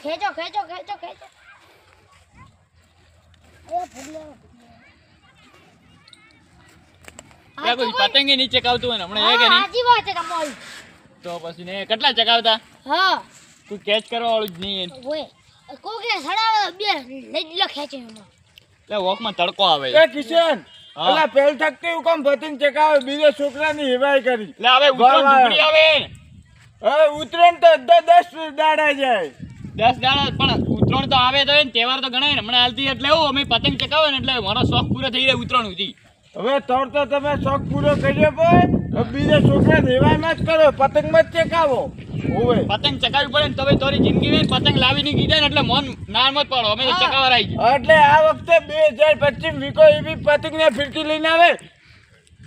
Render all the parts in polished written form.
ખેંચો ખેંચો ખેંચો ખેંચો કોઈ પતંગે નહીં ચકાવતું હોય ને હમણાં એ કે નહીં સાચી વાત છે તમારી તો પછી ને કેટલા ચકાવતા હા તું કેચ કરવા વાળું જ નહીં ઓય કોકે સડાવે બે લઈ લો ખેંચે એમાં એટલે વોકમાં તડકો આવે એ કિશન અલા પેલ થકતી હું કોમ પતંગ ચકાવે બીજા છોકરાની હિવાય કરી એટલે હવે ઉતરણ ડુબડી આવે હવે ઉતરણ તો 10 દાડા જાય 10 દાડા પણ ઉતરણ તો આવે તો તહેવાર તો ગણાય ને હમણાં હાલતી એટલે એવું અમે પતંગ ચકાવે ને એટલે મારો શોખ પૂરો થઈ જાય ઉતરણ સુધી હવે તોડ તો તમે શોખ પૂરો કર્યો પણ બીજા છોકરાને હિવાયમાં જ કરો પતંગમાં જ ચકાવો ઓવે પતંગ ચકાવવી પડે ને તમે તારી જિંદગી માં પતંગ લાવી નહીં કીધા ને એટલે મન નાર મત પાડો અમે તો ચકાવવા રહી એટલે આ વખતે 2025 વીકો એવી પતંગ ને ફિરકી લઈને આવે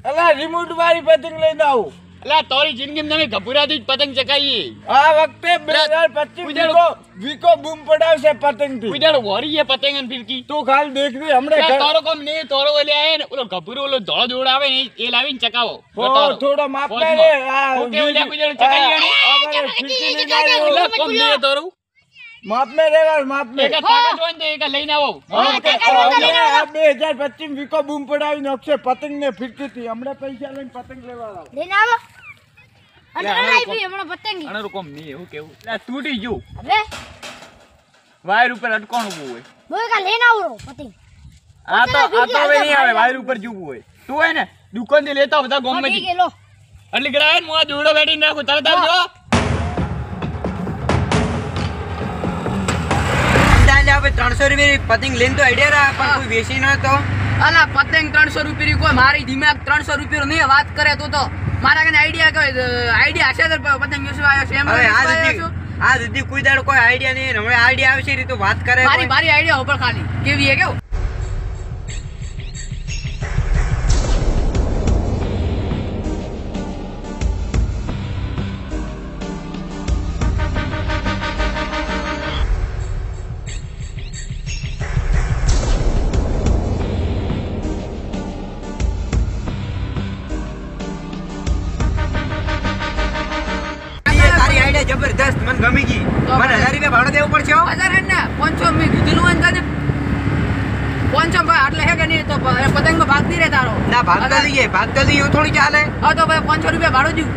અલા રિમોટ વાળી પતંગ લઈને આવું એટલે તારી જિંદગી માં તમે ગભરાથી જ પતંગ ચકાવીએ આ વખતે 2025 વીકો બૂમ પડાવશે પતંગ થી ઉજાડો વરીએ પતંગ અને ફિરકી તું ખાલી દેખ લે હમણે તારો કોમ ને તારો ઓલે આય ને ઓલો ગભરો ઓલો ધોળો જોડ આવે ને એ લાવીને ચકાવો થોડો માપ લે રે આ ઓકે ઓલે ઉજાડો ચકાવી આ ફિરકી લઈને આવ્યો એટલે કોમ દે તારું માપ મે રેવા માપ મે એક તાકાત હોય ને તો એક લઈને આવો આ 2025 વીકો બૂમ પડાવી નાખશે પતંગ ને ફિરકી થી હમણે પૈસા લઈને પતંગ લેવા આવો લઈને આવો અને લાવી હમણાં પતંગી આનો કોમ નહીં એવું કેવું એટલે તૂટી ગયું હવે વાયર ઉપર અટકોણું હોય બોય કા લઈને આવો પતંગ આ તો હવે નહીં આવે વાયર ઉપર જવું હોય તું હોય ને દુકાન થી લેતા બધા ગોમ માં ઠીક લો એટલે ગડાય ને મોં જોડો બેઠી નાખું તરત આવજો આપણે 300 રૂપિયા પતંગ લઈને તો આઈડિયા રા પણ કોઈ વેચી ન તો અલા પતંગ 300 રૂપિયા કોઈ મારી દિમાગ 300 રૂપિયા નહીં વાત કરે તો મારા કને આઈડિયા હશે તો પતંગ વેચવા આવ્યો છે એમ આ દીદી કોઈ દાડો કોઈ આઈડિયા નહીં હવે આઈડિયા આવશે રી તો વાત કરે મારી આઈડિયા ઉપર ખાલી કેવી હે કેવું જબરદસ્ત મને ગમી ગઈ મને 1000 રૂપિયા ભાડો દેવું પડશે 1000 ને 500 મેં કીધેલું હોય ને 500 ભાઈ આટલે હે કે નહીં તો પતંગમાં ભાગ દી રે તારો ના ભાગ તો દઈએ એવું થોડી ચાલે હા તો ભાઈ 500 રૂપિયા ભાડો દઉં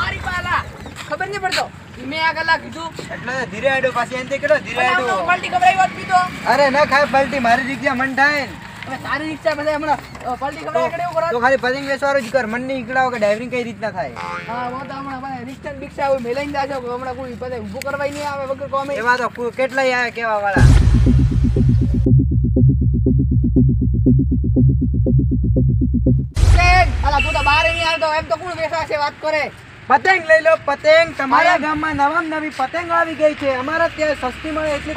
મારી પાલા ખબર નહીં પડતો મેં આ ગલા કીધું એટલે ધીરે આડો પાછી એનતે કેડો ધીરે આડો પલટી ખબરાઈ વાત કીધો અરે ના ખાય પલટી મારી રિક્ષા મન થાય હવે તારી રિક્ષા બધા હમણાં પલટી ખબરાઈ કરે એવું કરો તો ખાલી પતંગ વેચવારો જ કર મન ની ઈકડાઓ કે ડ્રાઈવિંગ કઈ રીતના થાય હા હું તો હમણાં ભાઈ રિક્ષા હોય મેલાઈને જાજો હમણાં કોઈ પતંગ ઊભું કરવાય નહીં આવે વગર કોમે એવા તો કેટલાય આવે કેવા વાળા અલા તું તો બહાર નહીં આવતો એમ તો કોણ વેચવા છે વાત કરે પતંગ લઈ લો પતંગ તમારા ગામમાં નવમ નવી પતંગ આવી ગઈ છે અમારા ત્યાં સસ્તી મળે એટલે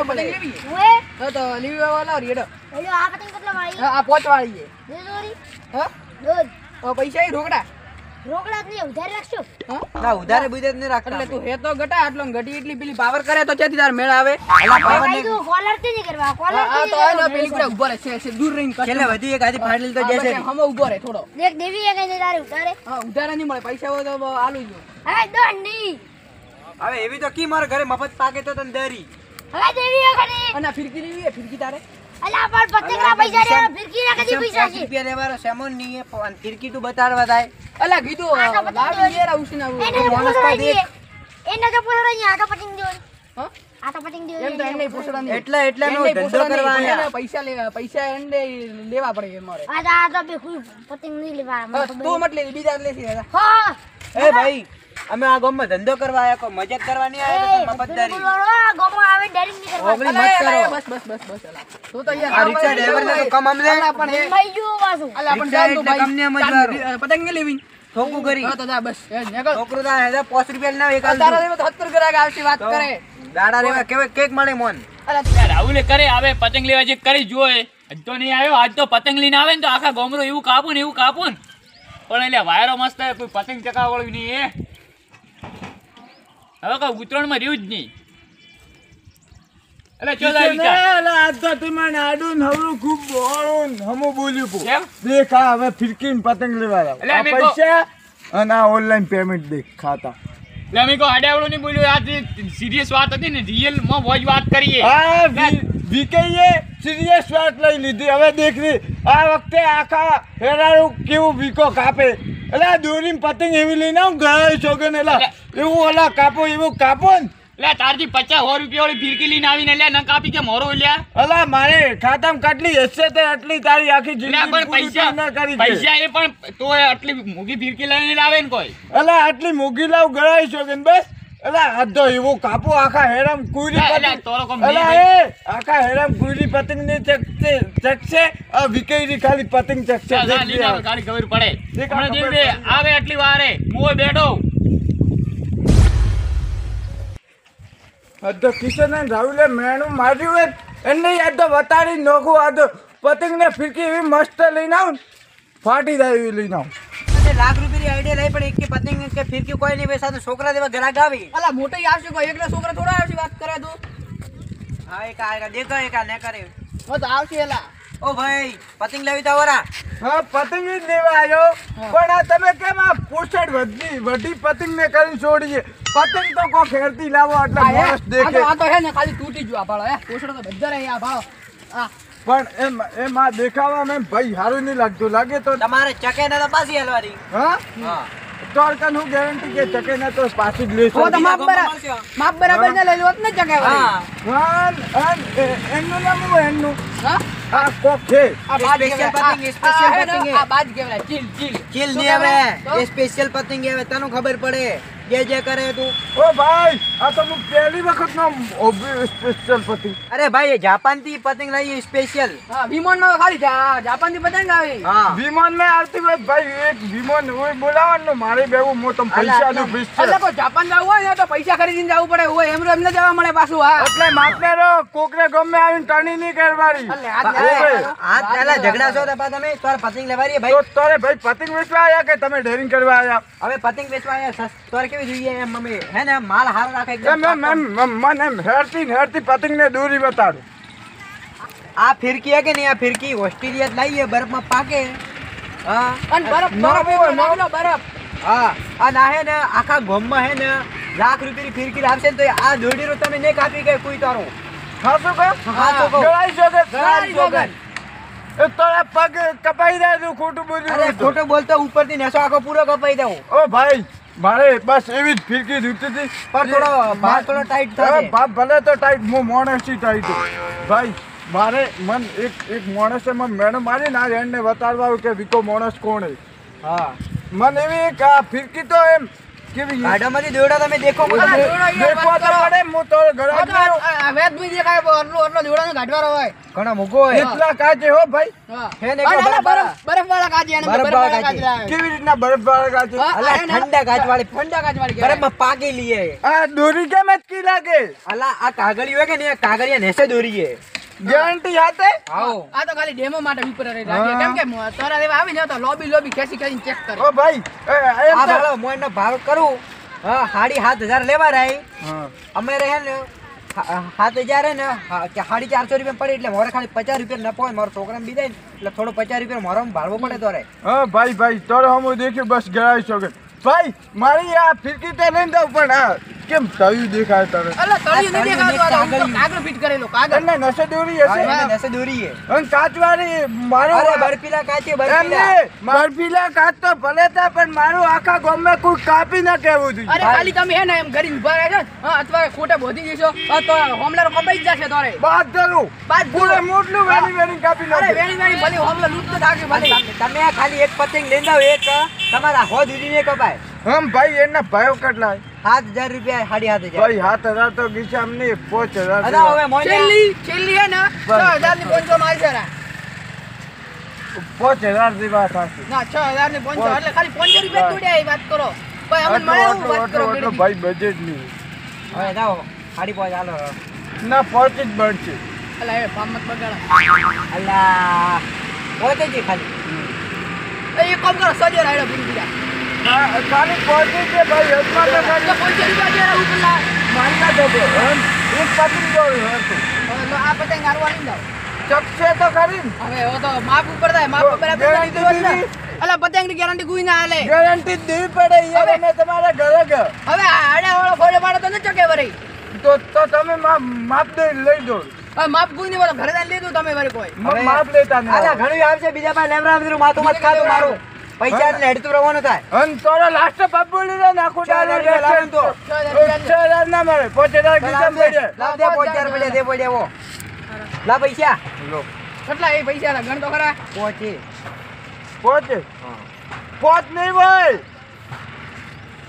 પતંગ લેવી ઓએ તો લીવી વાળા રેડો એલો આ પતંગ કેટલા વાળી આ પોચ વાળી છે દે દોરી હા દોડ પૈસા એ રોકડા રોકડા જ નહીં ઉધાર રાખશું ના ઉધારે બુધારે ને રાખતા એટલે તું હે તો ગટા આટલો ઘટી એટલી પેલી પાવર કરે તો ક્યાંથી તાર મેળ આવે ભાઈ તું કોલર થી નહીં કરવા કોલર આ તો આ પેલી કુડા ઉભો રહે છે દૂર રહીને છેલ્લે વધી એક આધી ફાડેલ તો જશે હમ ઉભો રહે થોડો દેખ દેવી એ કઈ તારે ઉતારે હા ઉધારા નહીં મળે પૈસા હોય તો આલુ જો હવે દોડ નહીં હવે એવી તો કી મારા ઘરે મફત પાકે તો તને દરી હવે દેવી એ કરી અને ફિરકી લેવી હે ફિરકી તારે અલા પણ પતંગ ના પૈસા રે ફિરકી ના કદી પૈસા છે રૂપિયા લેવાનો સેમોન નહીં પણ ફિરકી તું બતાડવા થાય અલા કીધું લાવી લે રાઉસી ના એને પૂછડા દે એને તો પૂછડા ની આટો પતંગ દે હા આટો પતંગ દે એમ તો એને પૂછડા નહીં એટલે નો ધંધો કરવાનો પૈસા એને લેવા પડે મારે આ તો બે કોઈ પતંગ નહીં લેવા તું મત લે બીજા લેસી હા એ ભાઈ અમે આ ગામમાં ધંધો કરવા આયા કોઈ મજાક કરવા નહીં આયા તો મફતદારી ગોમો આવે ડેરિંગ નહીં કરવા ઓગળી મત કરો બસ અલા તું તો યાર આ રિક્ષા ડ્રાઈવર ને તો કમ અમલે પણ હે મઈ જો વાસુ અલા પણ રિક્ષા જાન તો એટલે ભાઈ કમને મજવારો. પતંગ ને લેવી ઠોકું કરી હા તો જા બસ નીકળ છોકરો તા હે 5 રૂપિયા ના એક તારા દેવ તો 70 ગ્રાહક આવશે વાત કરે દાડા રેવા કેવે કેક મળે મોન અલા રાહુલે કરે આવે પતંગ લેવા જે કરી જોય આજ તો નહીં આવ્યો આજ તો પતંગ લઈને આવે ને તો આખા ગોમરો એવું કાપું ને પણ એટલે વાયરો મસ્ત કોઈ પતંગ ચકાવવા વાળું નહીં એ હવે કઈ ઉત્તરાયણમાં રહ્યું જ નહીં એટલે ચો જાય વિચાર. અલા આજ તો તમારે આડું નવરું ખૂબ બોળું હમું બોલ્યું પો. કેમ? દેખ આ હવે ફિરકી ને પતંગ લેવા જાવ. એટલે આ અમે કહો- પૈસા અને આ ઓનલાઈન પેમેન્ટ દેખ ખાતા. એટલે અમે કોઈ આડાવડું નહીં બોલ્યું. આ જે સિરિયસ વાત હતી ને રિયલ માં વોજ વાત કરીએ. આ વીકેએ સિરિયસ વાત લઈ લીધી. હવે દેખ રે આ વખતે આખા હેરાળું કેવું વીકો કાપે. એટલે આ દોરીને પતંગ એવી લઈને આવું ગયો છોકન. એટલે એવું ઓલા કાપો એવું કાપો ને. એટલે તારથી 50-100 રૂપિયા વાળી ફિરકી લઈને આવીને લે ન કાપી કે મોરો લ્યા. અલા મારે ખાતામાં કેટલી હશે તે આટલી તારી આખી એટલે જિંદગી પણ પૂરી પૈસા ના કરી છે. પૈસા એ પણ તોય આટલી મોંઘી ફિરકી લઈને લાવે ને કોઈ. અલા આટલી મોગી લાવ ગળાઈ છો કે બસ. અલા આ તો એવું કાપો આખા હેરામ કુરી એટલે પતંગ. તોરો કોમ અલા નહીં એ આખા હેરામ કુરી પતંગ ને ચકશે આ વિકેરી ખાલી પતંગ ચકશે. ચાલ, ચાલ, દેખ લીધા લે. હવે ખાલી ખબર પડે. દેખ આ હમણાં ખબર દેખ લે, પડે. આવે આટલી વારે હું ઓય બેઠો. આ તો કિશન અને રાહુલે મેણું માર્યું હોય એને યાદ તો વતાડી નોખું. આ તો પતંગ ને ફિરકી એવી મસ્ત લઈને આવું ને, ફાટી જાય એવી લઈને આવું. અને લાખ રૂપિયાની આઈડિયા લઈ પણ એક કે પતંગ કે ફિરકી કોઈ નહીં બેસા તો છોકરા દેવા ગ્રાહક આવી. અલા મોટો આવશે કોઈ એકલા છોકરા થોડા આવશે વાત કરે તું. હા એક આ દેખો એક આ ને કરે. હો તો આવશે એલા. ઓ ભાઈ પતંગ લેવી તો વરા. હા પતંગ જ લેવા આવ્યો. પણ આ તમે કેમ આ પોસ્ટર વધી પતંગ ને કરીને છોડીએ. પતંગ તો કોઈ ખેરતી લાવો એટલે માણસ દેખે. આ તો હે ને ખાલી તૂટી ગયો આ ભાળો હે પોસડો તો બધા રહે આ ભાળો. આ પણ એમ આ દેખાવામાં એમ ભાઈ સારું નહીં લાગતું. લાગે તો તમારે ચકે ને તો પાછી હલવાની. હા હા તો હું ગેરંટી કે ચકે ને તો પાછી જ લેશો. તો માપ બરાબર ને લઈ લો ને ચકે હા એમનું નામ હું એમનું હા આ કોક છે. આ બાજ સ્પેશિયલ કહેવાય. પતંગ સ્પેશિયલ આ પતંગ આ બાજ કહેવાય ચીલ ચીલ ચીલ શું નહીં આવે કહેવાય? એ સ્પેશિયલ પતંગ આવે તને ખબર પડે જે કરે તું. ઓ ભાઈ આ તો હું પહેલી વખત નો સ્પેશિયલ પતિ. અરે ભાઈ એ જાપાન થી પતંગ લાવી સ્પેશિયલ. હા વિમાનમાં ખાલી જાપાન થી પતંગ આવે. હા વિમાન માં આવતી હોય ભાઈ એક વિમાન હોય બોલાવવાનું મારે બેવું હું તમે પૈસા નું એટલે સ્પેશિયલ. કોઈ જાપાન જવું હોય ને તો પૈસા ખરીદીને જવું પડે હોય એમને જવા મળે પાછું. હા એટલે માપને રો કોકને ગમે આવીને ટણી નહીં કરવાની. એટલે હાથ ઓ ભાઈ, હાથ પહેલા ઝઘડા છો તો તમે તાર પતંગ લેવા રહીએ તો ભાઈ. તારે ભાઈ પતંગ વેચવા આવ્યા કે તમે ડેરિંગ કરવા આવ્યા? હવે પતંગ વેચવા આવ્યા તારે કેવી જોઈએ એમ મમ્મી હે ને માલ હારો રાખે એકદમ મને એમ હેરતી પતંગ ને દોરી બતાડો. આ ફિરકી હે કે નહીં આ ફિરકી ઓસ્ટ્રેલિયા જ લાવીએ બરફમાં પાકે. હા અને બરફ ના બરફ હોય, એમાં નાખી દો, બરફ. હા અને આ હે ને આખા ગામમાં હે ને લાખ રૂપિયાની ફિરકી લાવશે ને તો આ દોડીનો તમે નહીં કાપી ગઈ કોઈ તારો. ખાસું કહો? ખાસું કહું. ગળાઈ શકે? ગળાઈ શકે. એ તારા પગ કપાઈ જાય તું ખોટું બોલ્યું. અરે ખોટો બોલતો ઉપરથી નેસો આખો પૂરો કપાઈ દઉં. ઓ ભાઈ મારે બસ એવી જ ફિરકી જોઈતી હતી. પણ ભાવ થોડો ટાઈટ થશે. બાપ ભલે તો ટાઈટ હું માણસથી ટાઈટ છું. ભાઈ મારે એક માણસે મને મેડમ મારી ના એમને બતાડવા આવ્યું કે વિકો માણસ કોણ હે. હા મને એવી એક આ ફિરકી તો એમ કેવી ગાડામાંથી દોડા તમે દેખો અલા, મને. દોડા યાર, દેખવા વાત તો કરો. પડે હું તો ગળા જ નહીં. આ વેદભાઈ દેખાય એટલો દોડાનો ગાંઠવાળો હોય. ઘણો મૂકો હોય. એટલા કાચે હો ભાઈ. હા. હે ને અને એકલો આના બરફવાળા કાચી, આને બરફવાળા બરફવાળા કાચી. કાચી લાવે. કેવી રીતના બરફ વાળા કાચે? હા, અલા આ એને ઠંડા કાચવાળી ઠંડા કાચવાળી કહેવાય. બરફમાં પાકી લઈએ. આ દોરી કેમ અટકી લાગે? અલા આ કાગળિયું હોય કે ને કાગળિયા નેસે દોરીએ. ગેરંટી હાથે? આવો આ તો ખાલી ડેમો માટે ઉપર રાખીએ. કેમ કે તારા જેવા આવી ને તો લોબી ખેંચી ખેંચીને ચેક કરે. ઓ ભાઈ એમ આ તો- ભાળો મોયનો ભાવ કરું. હા 7,500 લેવા રહી. હા. અમે રહે ને 7,000 હે ને 450 રૂપિયા પડે એટલે મારે ખાલી 50 રૂપિયા નફો હોય. મારો છોકરાને બીજાય ને એટલે થોડો 50 રૂપિયા મારો ભાડવો પડે તો રે. હા ભાઈ તારો હમું દેખ્યું બસ ગળાઈ શકે. ભાઈ મારી આ ફિરકી તો લઈને દઉં પણ આ કેમ તળિયું દેખાય તારે? અલા તળિયું આ નહીં તળિયું દેખાતું, આ તો કાગળિયું. કાગળ ફિટ કરેલો કાગળ. અને નસે દોરી હા, હશે એને નેસે દોરીએ. અને કાચવાળી મારું અરે બરફીલા કાચી બરફીલા. એમને બરફીલા કાચ તો ભલે થાય પણ મારું આખા ગામમાં કોઈ કાપી ના કહેવું જોઈએ. અરે ખાલી તમે હે ને એમ ઘરી ઉભા રહેજો ને, હા અથવા ખોટે બોધી જશો તો હોમલારો કપાઈ જ જશે તારે. બાદ કરું બાદ પૂરે જુઓ. મોટલું વેણી કાપી અરે નાખે. વેણી વેણી ભલે હોમલો લૂંટ થાકે ભલે. તમે આ ખાલી એક પતંગ લઈને આવો એક તમારા હોદ ઉડીને કપાય. હમ ભાઈ એના ભાવ કેટલા? 7,000 રૂપિયા 7,500. ભાઈ 7,000 તો ગીચા અમને 5,000 અદા હવે મોયને છેલ્લી હે ને 6,000 ની 500 માં આવી જરા. 5,000 ની વાત થશે. ના 6,000 ની 500 એટલે ખાલી 500 રૂપિયા તોડ્યા એ વાત કરો. ભાઈ અમને મળે એવું વાત કરો આટલું કેડી. ભાઈ બજેટ નહીં. હવે જાઓ 5,500 હાલો. ના 5 જ બનશે. અલા એ ફાર્મ મત બગાડા. અલા પોતે જ ખાલી. એ કામ કરો સજો રાયડો પીન દીધા. ખાલી પહોંચી છે ભાઈ હજમાં તો ખાલી 500 રૂપિયા દે રહું પેલા માનના જતો એક પતંગ જોયું હતું આ પતંગ હારવા લઈ જાઓ ચકશે તો ખરી ને? હવે હવે તો માપ ઉપર થાય માપ ઉપર આપણે ગેરંટી લીધું હોત ને. દીધી? અલા પતંગની ગેરંટી કોઈ ના હાલે ગેરંટી જ દેવી પડે યાર અમે તમારા ઘરે ગયા હવે આડા વાળો ફોડે પાડો તો ન ચકે વરી તો તમે માપ દે લઈ દો હવે માપ કોઈ નહીં બોલો ઘરે જઈને લીધું તમે વરી કોઈ માપ લેતા આલા નહીં ઘણી આવશે બીજા પાસે લેવરાવ માથું મત ખાતું મારું પૈસા એટલે હેડતું રહેવાનું થાય અન તોરા લાસ્ટ પપુલી રે નાખો ડાલે ચાર હજાર લાવો તો. 6000 ના મળે 5000 કીધા પડે લાવ દે 5000 પડ્યા દે પડ્યા વો લા પૈસા લો કેટલા એ પૈસા ના ગણ તો ખરા પહોંચી પોતે પોત નહીં ભાઈ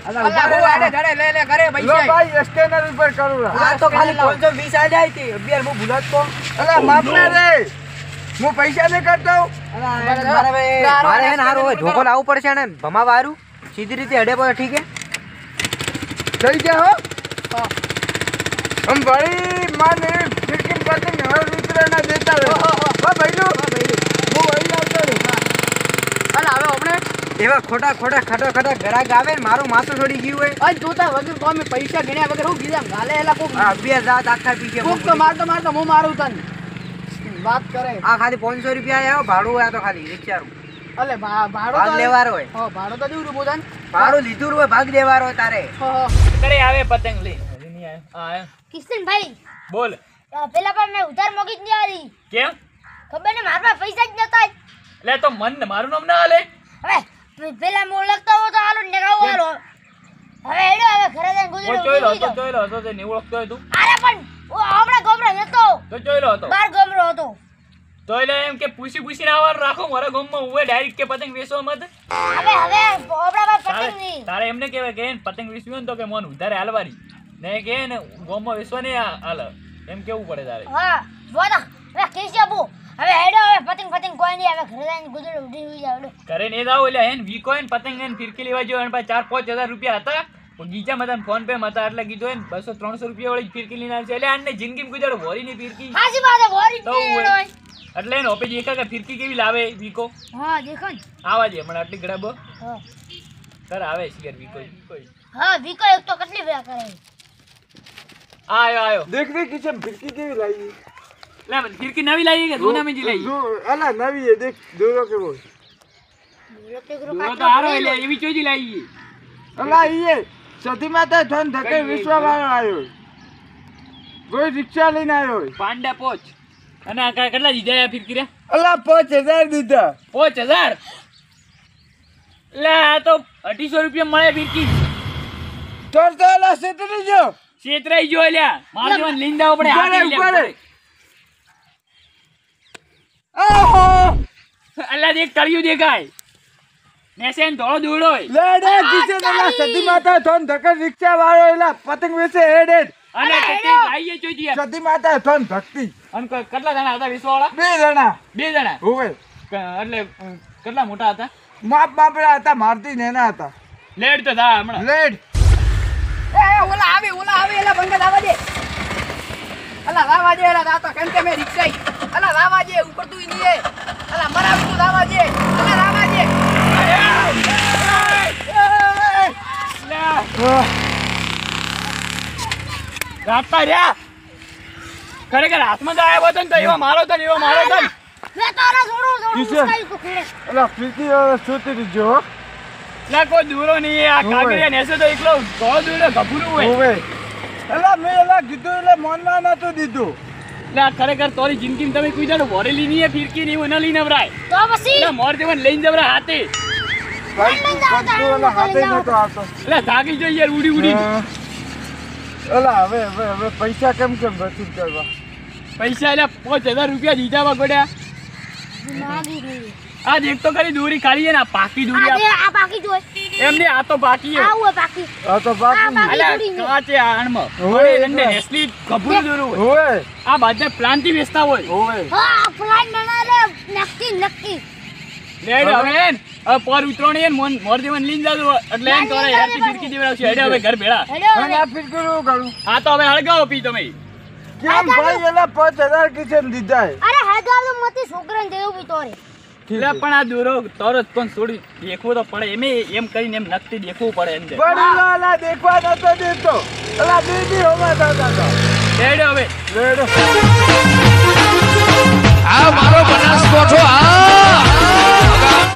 અલા અલા હું આડે ધડે લે લે ઘરે લો પૈસા ભાઈ સ્કેનર ઉપર કરું રા આ તો ખાલી 520 આ જાય છે અબિયાર હું ભૂલત તો અલા માપ લે રે હું પૈસા નહીં કરતો અલા મારે હે ને હારું હોય ધોકો લાવવું પડશે ને ભમાવા હારું સીધી રીતે હેડે પડે ઠીક હે થઈ ગયા હો हम भाई माने खिड़की पतंग हर दूसरे ना देता है हां भाईलो वो वही लावता है અલા હવે આપણે એવા ખોટા ખોટા ખટા ખટા ગ્રાહક આવે ને મારું માથું છોડી ગયું હોય આજ જોતા વગર તો અમે પૈસા ગણ્યા વગર હું કીધા ગાલે એલા કોક આ અબિયાર રાત આખા પી ગયા કોક તો મારતો હું મારું તન વાત કરે આ ખાલી 500 રૂપિયા આવ્યો ભાડું હોય આ તો ખાલી રિક્ષાનું અલે ભાડો ભાગ લેવાનો હોય હા ભાડો તો દેવું બોધન ભાડું લીધું હોય ભાગ દેવાનો હોય તારે કરે આવે પતંગ લે હજી નહીં આવ્યો આ આવ્યો કિશનભાઈ બોલ પેલા પણ મેં ઉધાર મોગી જ નહીં આવી કેમ ખબર ને મારા પાસે પૈસા જ નતા લે તો મન મારું નામ ના હાલે હવે પેલા હું ઓળખતો હો તો હાલો નગાવ હાલો હવે હેડો હવે ઘરે જઈને કોઈ ગુજરો ચોયલો હતો તે નહીં ઓળખતો હોય તું અરે પણ હમણાં ગોમરો નતો તો ચોયલો હતો બાર ગોમરો હતો તો એટલે એમ કે પૂછીને આવવાનું રાખો મારા ગામમાં હું ડાયરેક્ટ કે પતંગ વેચવા મત હવે આપણા પાસે પતંગ નહીં તારે એમને કહેવાય કે પતંગ વેચવી હોય ને તો કે મન ઉધારે હાલવાની ને કે ને ગામમાં વેચવા નહીં હાલ એમ કેવું પડે તારે હા બોલા હવે કેસી આપો હવે હેડો હવે પતંગ કોઈ નહીં હવે ઘરે જઈને ગુજરો ઉડી હોઈ જાવ કરે ને જાવ એટલે હેન વીકો હે ને પતંગ હે ને ફિરકી લેવા જો અને પાછા 4-5 હજાર રૂપિયા હતા પણ ગીચા મતા ફોન પે મતા એટલે કીધું હે ને 200-300 રૂપિયા વાળી ફિરકી લઈને આવશે એટલે આને જિંદગીમાં ગુજારો ભરી ની ફિરકી હાજી વાત છે ભરી તો પીડો એટલે એને ઓપે દેખા કે ફિરકી કેવી લાવે વીકો હા દેખો ને આવા જે મને આટલી ગડાબો હા કર આવે શિયર વીકો હા વીકો એક તો કેટલી વેળા કરે આયો देख रे किचन फिरकी केवी लाई લે ફિરકી નવી લાવી કે જૂના મેજી લાવી जो अला नवी है देख दोनों के वो દૂરો તો હારો એટલે એવી ચોજી લાવી अला ये सती माता धन धके विश्वा वालो आयो कोई रिक्शा लेने आयो પાંડા પોચ અને આ કેટલા દીધા આ ફિરકી રે अला 5000 दीदा 5000 લે આ તો 250 રૂપિયા મળે ફિરકી तो अला सेतरी जो છેતરાઈ જો લ્યા મારજીવન લીંદા આપણે હાથી લે ऊपर ओहो અલ્લા દેખ તળિયું દેખાય નેસેન ધોળો દૂડો लेडे किचन अला सती माता धन धके रिक्शा वालो एला पतंग वेचे हेड અને તે આઈએ જોજી सती माता धन भक्ति અને કેટલા જણા હતા વિશ્વાવાળા બે જણા બે જણા હોવે એટલે કેટલા મોટા હતા માપ માપડા હતા મારતી નેના હતા લેડ તો થા હમણાં લેડ ઓલા આવે એલા બંગલ આવા દે અલા લાવા દે એલા દાતો કેમ કે મે રિક્ષા અલા લાવા દે ઉપર તું નહીં એ અલા મરાવી તું લાવા દે અલા લાવા દે રાતા રહ્યા ખરેખર હાથમાં તો આવ્યો હતો ને તો એવો મારો તો ને એવો મારો તો ને. લે તારા છોડો કિશન. મુસ્કાઈ કો ખેડે અલા ફિરકી સુતી જો લે કોઈ દૂરો નહીં આ કાગરિયા નેસે તો એકલો ધોળો દૂડો ગભરું હોય હોવે અલા મેં એલા કીધું એટલે મનમાં નતું દીધું લે આ ખરેખર તોરી જિંદગીમાં તમે કોઈ દાડો વરેલી નહીં એ ફિરકી નહીં હોય, ન લઈને વરાય તો પછી એટલે મોર દેવન લઈને જવરા હાથે ભાઈ બધું એલા હાથે નતો આવતો એટલે થાકી જાય યાર ઉડી ઉડી હા. અલા હવે પૈસા કેમ બચી કરવા પૈસા એટલે 5000 રૂપિયા દીધા વા ગોડ્યા માગી ગઈ આ દેખ તો કરી દોરી ખાલી છે ને આ પાકી દોરી આ દે આ બાકી જોય એમને આ તો બાકી છે આ હોય બાકી આ તો બાકી આ બાકી. અલ્યા કાચે આણમાં હોય ઓય એટલે. રંડે નેસલી ગભરું દોરું હોય હોવે આ બધા પ્લાન્ટી વેચતા હોય હોવે હા પ્લાન બનાવે નક્કી લેડ હવે એન હવે પર ઉતરોણી એન મોર દેવન લઈને જાજો એટલે એમ કરે યાર તી ફિરકી દેવડાવશે હેડે હવે ઘર ભેળા હેડો અને આ ફિરકી નું કરું આ તો હવે હળગાવો પી તમે કેમ ભાઈ એલા 5000 કિચન દીધા હે અરે હાદાલો મતી છોકરાને દેવું બી તોરે એટલે પણ આ દૂરો તરત પણ છોડી દેખવું તો પડે એમ કરીને એમ નક્કી દેખવું પડે અંદર વડીલો અલા દેખવા નતો દેતો અલા દીદી હોવા દાદા રેડો હવે રેડો